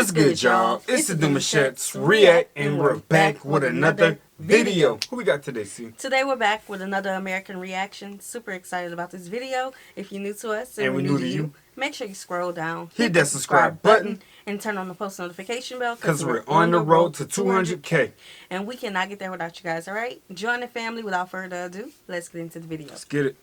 What's good, y'all? It's the Demouchets REACT, and we're back with another video. Who we got today, C? Today we're back with another American reaction. Super excited about this video. If you're new to us and we're new to you, make sure you scroll down, hit that subscribe button, and turn on the post notification bell because we're on the road to 200K. And we cannot get there without you guys, alright? Join the family. Without further ado, let's get into the video. Let's get it.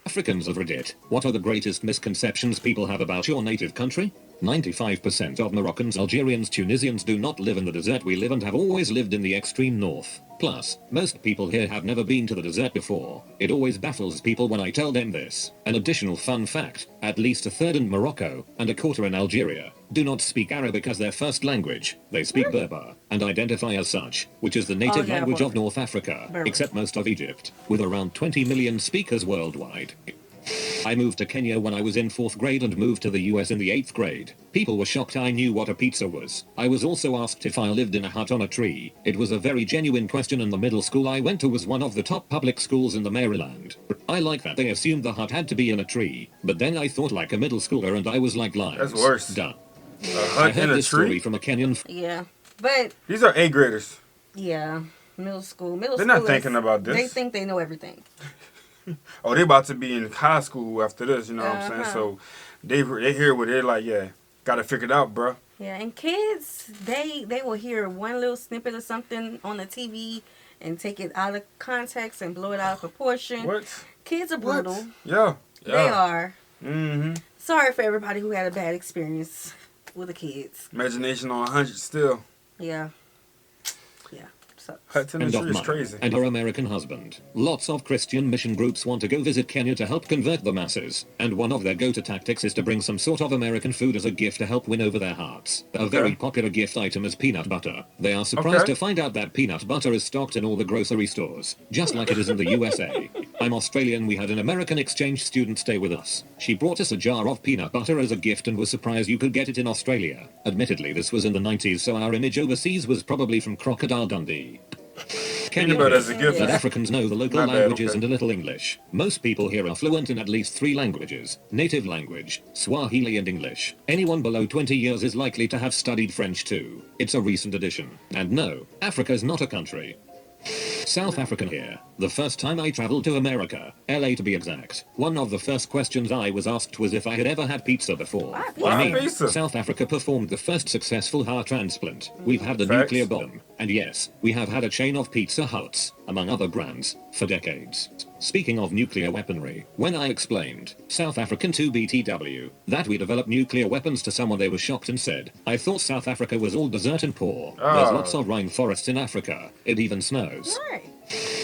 Africans of Reddit, what are the greatest misconceptions people have about your native country? 95% of Moroccans, Algerians, Tunisians do not live in the desert we live and have always lived in the extreme north. Plus, most people here have never been to the desert before. It always baffles people when I tell them this. An additional fun fact, at least a third in Morocco, and a quarter in Algeria, do not speak Arabic as their first language. They speak Berber, and identify as such, which is the native language of North Africa, except most of Egypt, with around 20 million speakers worldwide. I moved to Kenya when I was in 4th grade and moved to the US in the 8th grade. People were shocked I knew what a pizza was. I was also asked if I lived in a hut on a tree. It was a very genuine question, and the middle school I went to was one of the top public schools in the Maryland. I like that they assumed the hut had to be in a tree, but then I thought like a middle schooler and I was like, lies. That's worse. Duh. A hut I heard in a this tree? story from a Kenyan. Yeah, but These are 8th graders. yeah, middle school. They're not thinking about this. They think they know everything. Oh, they about to be in high school after this, you know what I'm saying? So they hear what they're like, yeah, gotta figure it out, bro. Yeah, and kids, they will hear one little snippet of something on the TV and take it out of context and blow it out of proportion. What? Kids are brutal. Yeah. They are. Mm-hmm. Sorry for everybody who had a bad experience with the kids. Imagination on 100 still. Yeah. Yeah. Huts in the tree is crazy. And her American husband. Lots of Christian mission groups want to go visit Kenya to help convert the masses, and one of their go-to tactics is to bring some sort of American food as a gift to help win over their hearts. A very popular gift item is peanut butter. They are surprised to find out that peanut butter is stocked in all the grocery stores, just like it is in the USA. I'm Australian. We had an American exchange student stay with us. She brought us a jar of peanut butter as a gift and was surprised you could get it in Australia. Admittedly, this was in the 90s, so our image overseas was probably from Crocodile Dundee. Kenya as a gift. that Africans know the local languages and a little English. Most people here are fluent in at least 3 languages: native language, Swahili, and English. Anyone below 20 years is likely to have studied French too. It's a recent addition. And no, Africa is not a country. South African here. The first time I traveled to America, LA to be exact, one of the first questions I was asked was if I had ever had pizza before. Pizza? South Africa performed the first successful heart transplant. We've had the nuclear bomb. And yes, we have had a chain of Pizza Huts, among other brands, for decades. Speaking of nuclear weaponry, when I explained, South African 2BTW, that we developed nuclear weapons to someone, they were shocked and said, I thought South Africa was all desert and poor. There's lots of rainforests in Africa. It even snows.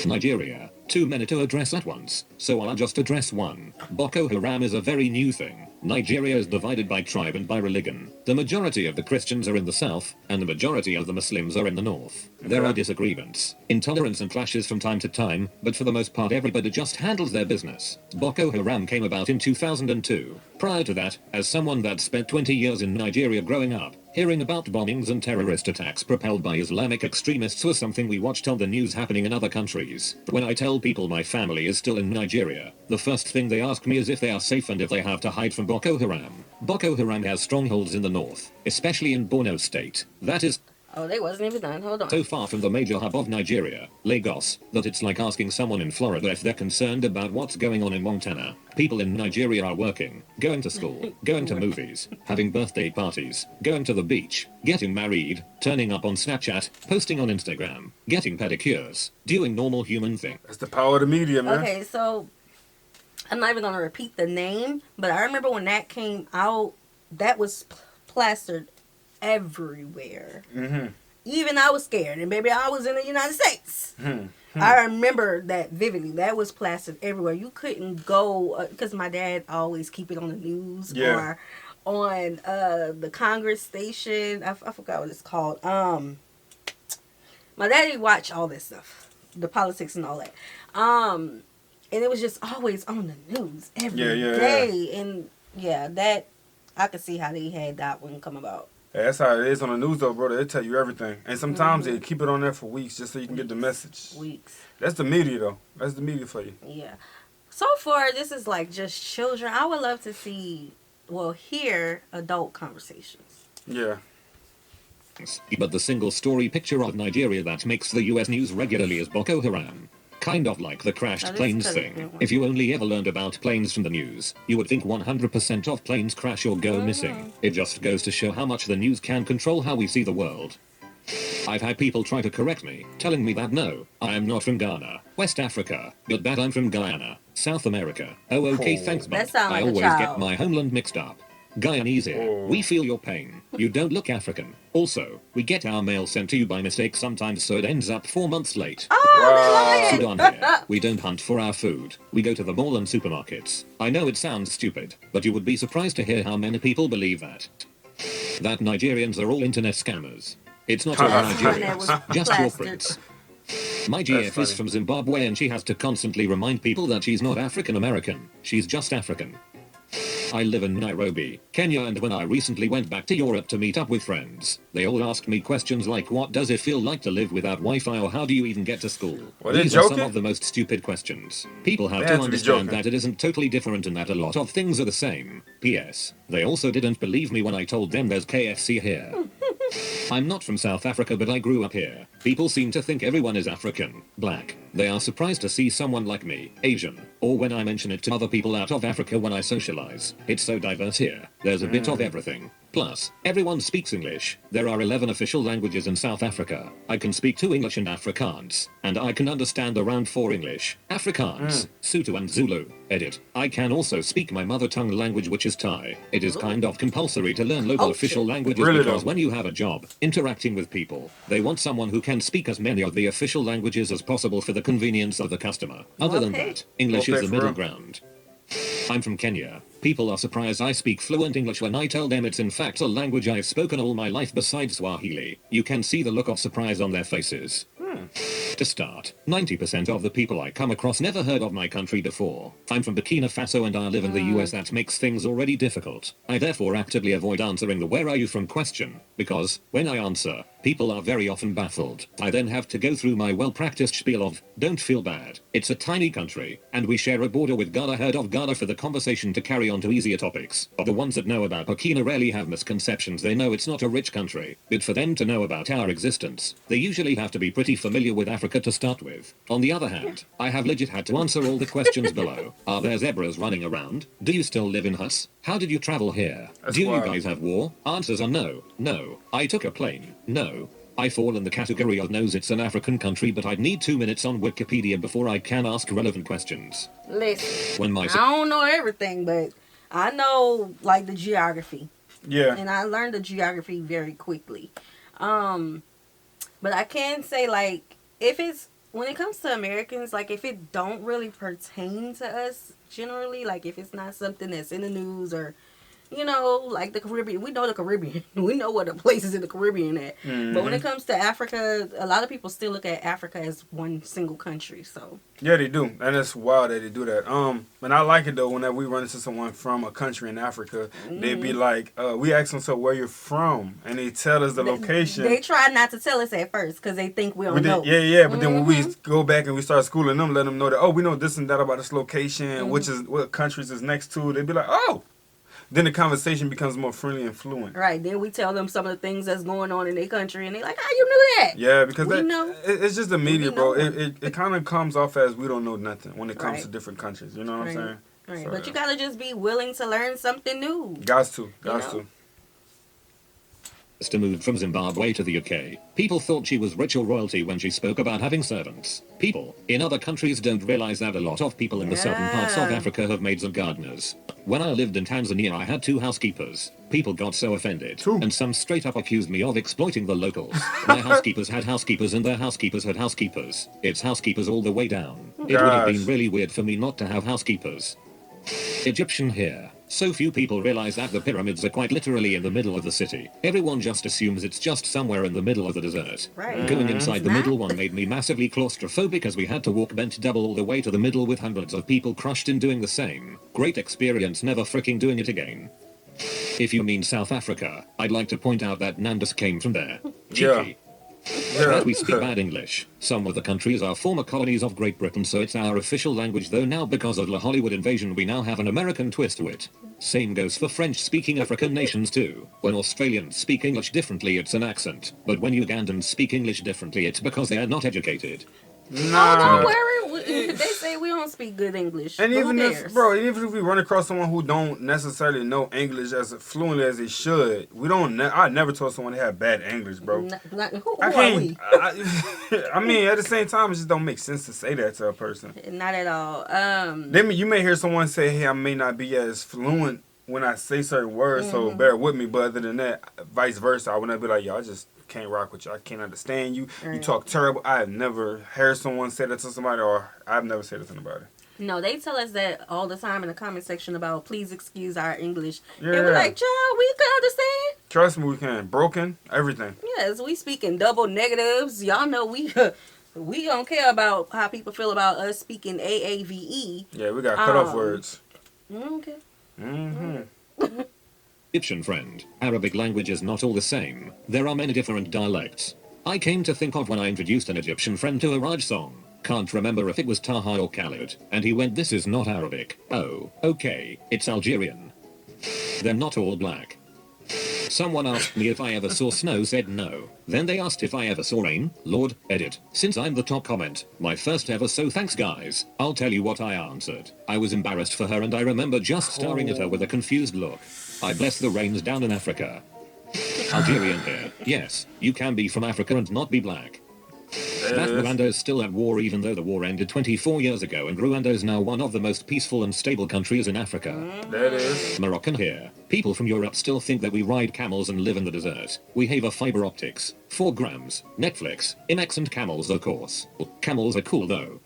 Nigeria. Too many to address at once, so I'll just address one. Boko Haram is a very new thing. Nigeria is divided by tribe and by religion. The majority of the Christians are in the south, and the majority of the Muslims are in the north. There are disagreements, intolerance and clashes from time to time, but for the most part everybody just handles their business. Boko Haram came about in 2002. Prior to that, as someone that spent 20 years in Nigeria growing up, hearing about bombings and terrorist attacks propelled by Islamic extremists was something we watched on the news happening in other countries. When I tell people my family is still in Nigeria, the first thing they ask me is if they are safe and if they have to hide from Boko Haram. Boko Haram has strongholds in the north, especially in Borno State. That is Oh, they wasn't even done. Hold on. so far from the major hub of Nigeria, Lagos, that it's like asking someone in Florida if they're concerned about what's going on in Montana. People in Nigeria are working, going to school, going to movies, having birthday parties, going to the beach, getting married, turning up on Snapchat, posting on Instagram, getting pedicures, doing normal human things. That's the power of the media, man. Okay, so I'm not even going to repeat the name, but I remember when that came out, that was plastered everywhere. Even I was scared, and maybe I was in the United States. I remember that vividly. That was plastered everywhere. You couldn't go because my dad always keep it on the news or on the Congress station. I forgot what it's called. My daddy watched all this stuff, the politics and all that. And it was just always on the news every day. And yeah, that I could see how they had that one come about. Yeah, that's how it is on the news, though, brother. They tell you everything. And sometimes they keep it on there for weeks just so you can get the message. Weeks. That's the media, though. That's the media for you. Yeah. So far, this is like just children. I would love to see, well, hear adult conversations. Yeah. But the single story picture of Nigeria that makes the US news regularly is Boko Haram. Kind of like the crashed planes thing. If you only ever learned about planes from the news, you would think 100% of planes crash or go missing. It just goes to show how much the news can control how we see the world. I've had people try to correct me, telling me that no, I am not from Ghana, West Africa, but that I'm from Guyana, South America. Oh, okay, thanks, but I always get my homeland mixed up. Guyanese here, we feel your pain. You don't look African. Also, we get our mail sent to you by mistake sometimes, so it ends up 4 months late. Oh, Sudan here, we don't hunt for our food. We go to the mall and supermarkets. I know it sounds stupid, but you would be surprised to hear how many people believe that. That Nigerians are all internet scammers. It's not all Nigerians, just corporates. My GF is from Zimbabwe and she has to constantly remind people that she's not African American, she's just African. I live in Nairobi, Kenya, and when I recently went back to Europe to meet up with friends, they all asked me questions like what does it feel like to live without Wi-Fi or how do you even get to school? These are some of the most stupid questions. People have to understand that it isn't totally different and that a lot of things are the same. P.S. They also didn't believe me when I told them there's KFC here. I'm not from South Africa, but I grew up here. People seem to think everyone is African, black. They are surprised to see someone like me, Asian, or when I mention it to other people out of Africa when I socialize. It's so diverse here. There's a bit of everything. Plus, everyone speaks English. There are 11 official languages in South Africa. I can speak 2 English and Afrikaans, and I can understand around 4 English, Afrikaans, Sotho and Zulu. Edit. I can also speak my mother tongue language, which is Thai. It is kind of compulsory to learn local official languages because when you have a job, interacting with people, they want someone who can speak as many of the official languages as possible for the convenience of the customer. Other than that, English is the middle ground. I'm from Kenya. People are surprised I speak fluent English when I tell them it's in fact a language I've spoken all my life besides Swahili. You can see the look of surprise on their faces. To start, 90% of the people I come across never heard of my country before. I'm from Burkina Faso and I live in the US. That makes things already difficult. I therefore actively avoid answering the where are you from question, because, when I answer, people are very often baffled. I then have to go through my well-practiced spiel of, don't feel bad. It's a tiny country, and we share a border with Ghana. Heard of Ghana for the conversation to carry on to easier topics. The ones that know about Burkina rarely have misconceptions. They know it's not a rich country, but for them to know about our existence, they usually have to be pretty familiar with Africa to start with. On the other hand, I have legit had to answer all the questions below. Are there zebras running around? Do you still live in huts? How did you travel here? Do you guys have war? Answers are no, no. I took a plane, no. I fall in the category of knows it's an African country, but I'd need 2 minutes on Wikipedia before I can ask relevant questions. Listen, I don't know everything, but I know like the geography. Yeah. And I learned the geography very quickly. But I can say like if it's when it comes to Americans, like if it don't really pertain to us generally, like if it's not something that's in the news or you know, like the Caribbean. We know the Caribbean. We know what the places in the Caribbean at. Mm-hmm. But when it comes to Africa, a lot of people still look at Africa as one single country. So yeah, they do, and it's wild that they do that. And I like it though. Whenever we run into someone from a country in Africa, they be like, we ask them, so where you're from, and they tell us the location. They try not to tell us at first because they think we don't know. Yeah. But then when we go back and we start schooling them, let them know that we know this and that about this location, which is what countries is next to. They be like, oh. Then the conversation becomes more friendly and fluent. Right. Then we tell them some of the things that's going on in their country, and they're like, how you knew that? Yeah, because it's just the media, bro. It kind of comes off as we don't know nothing when it comes to different countries. You know what I'm saying? Right. So, but you got to just be willing to learn something new. Got to. To move from Zimbabwe to the UK. People thought she was rich or royalty when she spoke about having servants. People in other countries don't realize that a lot of people in the southern parts of Africa have maids and gardeners. When I lived in Tanzania, I had 2 housekeepers. People got so offended, and some straight up accused me of exploiting the locals. My housekeepers had housekeepers and their housekeepers had housekeepers. It's housekeepers all the way down. It would have been really weird for me not to have housekeepers. Egyptian here. So few people realize that the pyramids are quite literally in the middle of the city. Everyone just assumes it's just somewhere in the middle of the desert. Right. Going inside the middle one made me massively claustrophobic as we had to walk bent double all the way to the middle with hundreds of people crushed in doing the same. Great experience, never freaking doing it again. If you mean South Africa, I'd like to point out that Nandus came from there. Cheeky. That we speak bad English. Some of the countries are former colonies of Great Britain, so it's our official language, though now because of the Hollywood invasion we now have an American twist to it. Same goes for French-speaking African nations too. When Australians speak English differently, it's an accent. But when Ugandans speak English differently, it's because they are not educated. Nah. Oh, don't worry. They say we don't speak good English. And even who if, cares? bro, even if we run across someone who don't necessarily know English as fluently as they should, we don't. I never told someone they had bad English, bro. Who I are can't. we? I mean, at the same time, it just don't make sense to say that to a person. Not at all. You may hear someone say, "Hey, I may not be as fluent when I say certain words, so bear with me." But other than that, vice versa, I would not be like, "Yo, I just can't rock with you. I can't understand you. You talk terrible." I have never heard someone say that to somebody, or I've never said it to anybody. No, they tell us that all the time in the comment section about please excuse our English. Yeah. And we're like, child, we can understand. Trust me, we can. Broken, everything. Yes, we speak in double negatives. Y'all know we don't care about how people feel about us speaking AAVE. Yeah, we got cut off words. Okay. Mm-hmm. Egyptian friend, Arabic language is not all the same. There are many different dialects. I came to think of when I introduced an Egyptian friend to a Raj song. Can't remember if it was Taha or Khalid, and he went, "This is not Arabic." Oh, okay, it's Algerian. They're not all black. Someone asked me if I ever saw snow, said no. Then they asked if I ever saw rain. Lord, edit. Since I'm the top comment, my first ever, so thanks guys. I'll tell you what I answered. I was embarrassed for her and I remember just staring at her with a confused look. I bless the rains down in Africa. Algerian here. Yes, you can be from Africa and not be black. That Rwanda is still at war even though the war ended 24 years ago, and Rwanda is now one of the most peaceful and stable countries in Africa. That is. Moroccan here. People from Europe still think that we ride camels and live in the desert. We have a fiber optics, 4 grams, Netflix, IMAX and camels of course. Camels are cool though.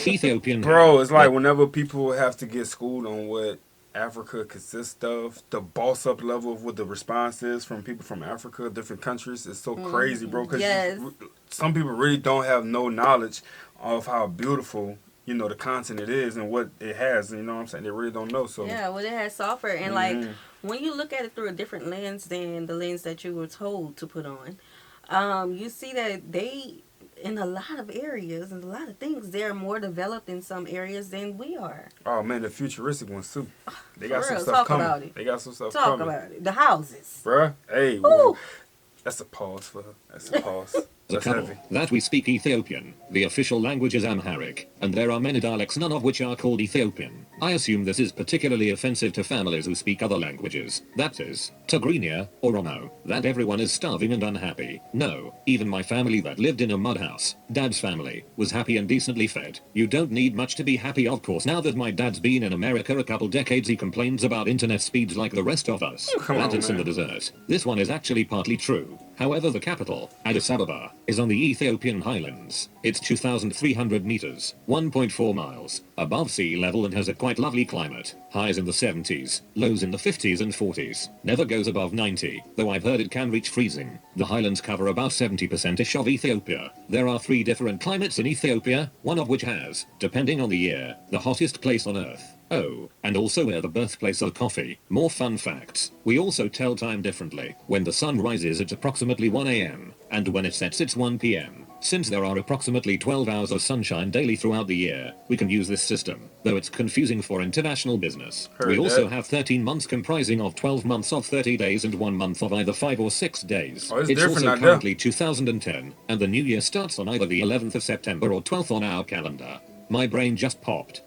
Ethiopian. Bro, it's like whenever people have to get schooled on what Africa consists of, the boss up level of what the response is from people from Africa, different countries, is so crazy, bro. Because some people really don't have no knowledge of how beautiful, you know, the continent is and what it has. You know what I'm saying? They really don't know. So yeah, what it has to offer. And like when you look at it through a different lens than the lens that you were told to put on, you see that they, in a lot of areas and a lot of things, they're more developed in some areas than we are. Oh man, the futuristic ones too. They got some real, stuff talk coming. about it. They got some stuff Talk coming. about it. The houses. Bruh, hey, Ooh. that's a pause for her. That's a pause. The That's couple heavy. that we speak Ethiopian. The official language is Amharic, and there are many dialects, none of which are called Ethiopian. I assume this is particularly offensive to families who speak other languages. That is, Tigrinya, or Oromo. That everyone is starving and unhappy. No, even my family that lived in a mud house, Dad's family, was happy and decently fed. You don't need much to be happy, of course. Now that my dad's been in America a couple decades, he complains about internet speeds like the rest of us. That it's in the desert. This one is actually partly true. However, the capital, Addis Ababa, is on the Ethiopian highlands. It's 2,300 meters, 1.4 miles, above sea level and has a quite lovely climate. Highs in the 70s, lows in the 50s and 40s. Never goes above 90, though I've heard it can reach freezing. The highlands cover about 70%ish of Ethiopia. There are 3 different climates in Ethiopia, one of which has, depending on the year, the hottest place on earth. Oh, and also we're the birthplace of coffee. More fun facts. We also tell time differently. When the sun rises it's approximately 1 a.m. and when it sets it's 1 p.m. Since there are approximately 12 hours of sunshine daily throughout the year, we can use this system, though it's confusing for international business. We also have 13 months comprising of 12 months of 30 days and 1 month of either 5 or 6 days. Oh, it's also different out currently 2010, and the new year starts on either the 11th of September or 12th on our calendar. My brain just popped.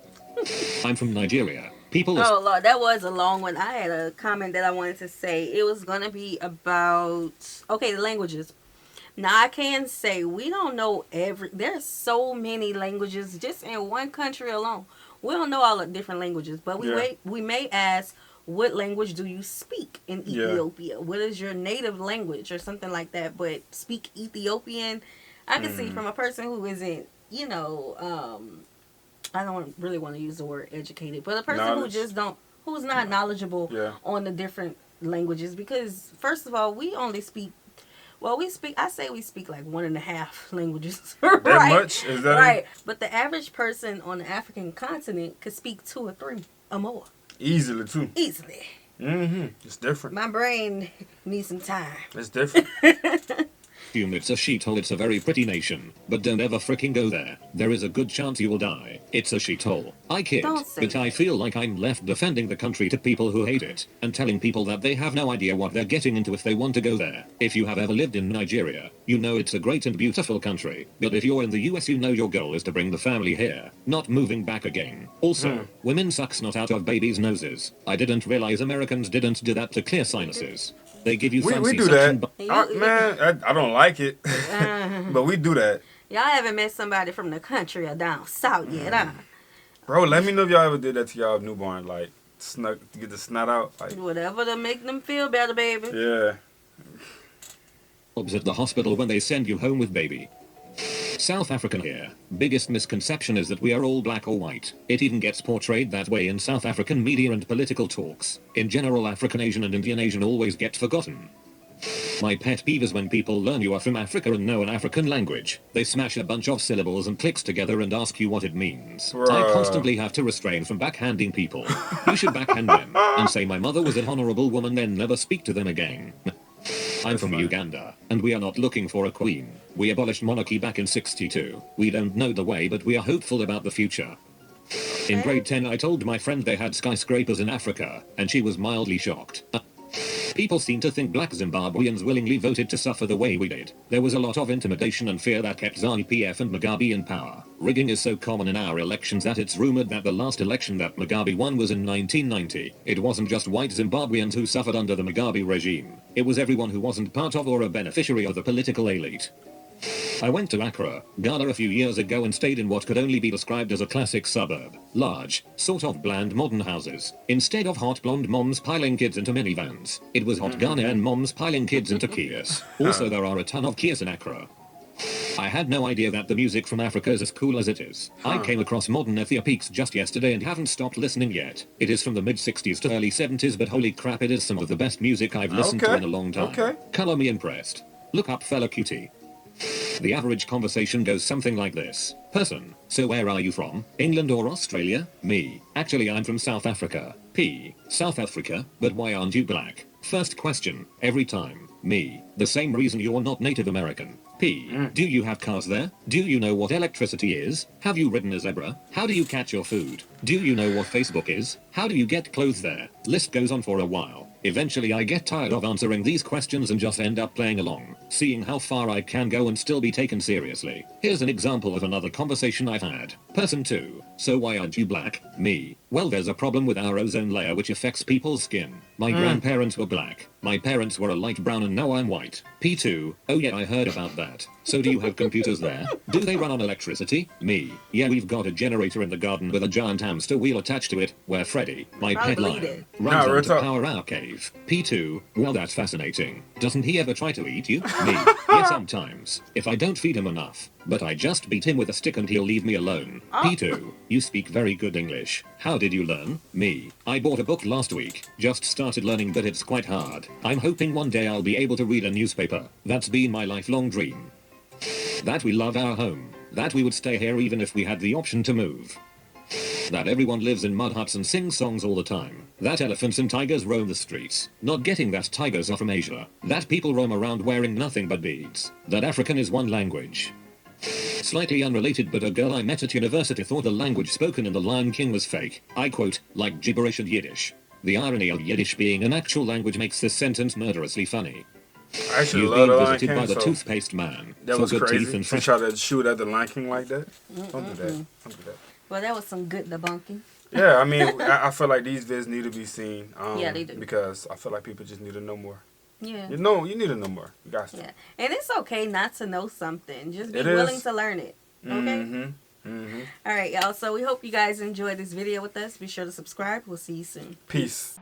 I'm from Nigeria. People Oh Lord, that was a long one. I had a comment that I wanted to say. It was gonna be about the languages. Now I can say we don't know there's so many languages just in one country alone. We don't know all the different languages, but we may ask, what language do you speak in Ethiopia? What is your native language or something like that? But speak Ethiopian, I can see from a person who isn't, I don't really want to use the word educated, but a person who's not knowledgeable on the different languages, because first of all, we speak like 1.5 languages. Right? That much? Is that right? But the average person on the African continent could speak 2 or 3 or more. Easily too. Easily. It's different. My brain needs some time. It's different. assume it's a shithole. It's a very pretty nation, but don't ever freaking go there. There is a good chance you will die. It's a shithole. I kid, but I feel like I'm left defending the country to people who hate it, and telling people that they have no idea what they're getting into if they want to go there. If you have ever lived in Nigeria, you know it's a great and beautiful country, but if you're in the US, you know your goal is to bring the family here, not moving back again. Also, women suck snot out of babies' noses. I didn't realize Americans didn't do that to clear sinuses. They give you we do that. Man, I don't like it, but we do that. Y'all haven't met somebody from the country or down south yet, huh? Bro, let me know if y'all ever did that to y'all newborn, like snuck to get the snot out. Like, whatever to make them feel better, baby. Yeah. At the hospital when they send you home with baby. South African here. Biggest misconception is that we are all black or white. It even gets portrayed that way in South African media and political talks. In general, African Asian and Indian Asian always get forgotten. My pet peeve is when people learn you are from Africa and know an African language. They smash a bunch of syllables and clicks together and ask you what it means. I constantly have to refrain from backhanding people. You should backhand them and say my mother was an honorable woman, then never speak to them again. I'm from Uganda, and we are not looking for a queen. We abolished monarchy back in '62. We don't know the way, but we are hopeful about the future. In grade 10, I told my friend they had skyscrapers in Africa, and she was mildly shocked. People seem to think black Zimbabweans willingly voted to suffer the way we did. There was a lot of intimidation and fear that kept ZANU-PF and Mugabe in power. Rigging is so common in our elections that it's rumored that the last election that Mugabe won was in 1990. It wasn't just white Zimbabweans who suffered under the Mugabe regime. It was everyone who wasn't part of or a beneficiary of the political elite. I went to Accra, Ghana a few years ago and stayed in what could only be described as a classic suburb. Large, sort of bland modern houses. Instead of hot blonde moms piling kids into minivans, it was hot Ghanaian moms piling kids into Kias. Also, there are a ton of Kias in Accra. I had no idea that the music from Africa is as cool as it is. I came across Modern Ethiopics just yesterday and haven't stopped listening yet. It is from the mid-60s to early 70s, but holy crap, it is some of the best music I've listened to in a long time. Color me impressed. Look up Fela Kuti. The average conversation goes something like this. Person: so where are you from? England or Australia? Me: actually I'm from South Africa. P: South Africa, but why aren't you black? First question, every time. Me: the same reason you're not Native American. P: do you have cars there? Do you know what electricity is? Have you ridden a zebra? How do you catch your food? Do you know what Facebook is? How do you get clothes there? List goes on for a while. Eventually I get tired of answering these questions and just end up playing along, seeing how far I can go and still be taken seriously. Here's an example of another conversation I've had. Person 2: so why aren't you black? Me: well, there's a problem with our ozone layer which affects people's skin. My grandparents were black. My parents were a light brown and now I'm white. P2: oh yeah, I heard about that. So do you have computers there? Do they run on electricity? Me: yeah, we've got a generator in the garden with a giant hamster wheel attached to it, where Freddy, my pet lion, runs on to power our cave. P2: well, that's fascinating. Doesn't he ever try to eat you? Me: yeah, sometimes, if I don't feed him enough. But I just beat him with a stick and he'll leave me alone. P2: you speak very good English. How did you learn? Me: I bought a book last week. Just started learning, but it's quite hard. I'm hoping one day I'll be able to read a newspaper. That's been my lifelong dream. That we love our home. That we would stay here even if we had the option to move. That everyone lives in mud huts and sings songs all the time. That elephants and tigers roam the streets. Not getting that tigers are from Asia. That people roam around wearing nothing but beads. That African is one language. Slightly unrelated, but a girl I met at university thought the language spoken in The Lion King was fake. I quote, like gibberish and Yiddish. The irony of Yiddish being an actual language makes this sentence murderously funny. You've been visited by the toothpaste man. That was crazy. To try to shoot at the Lion King like that? Don't do that. Don't do that. Well, that was some good debunking. Yeah, I mean, I feel like these vids need to be seen. Yeah, they do. Because I feel like people just need to know more. Yeah. You need to know more. You got to. Yeah. And it's okay not to know something. Just be willing to learn it. Okay? All right, y'all. So we hope you guys enjoyed this video with us. Be sure to subscribe. We'll see you soon. Peace.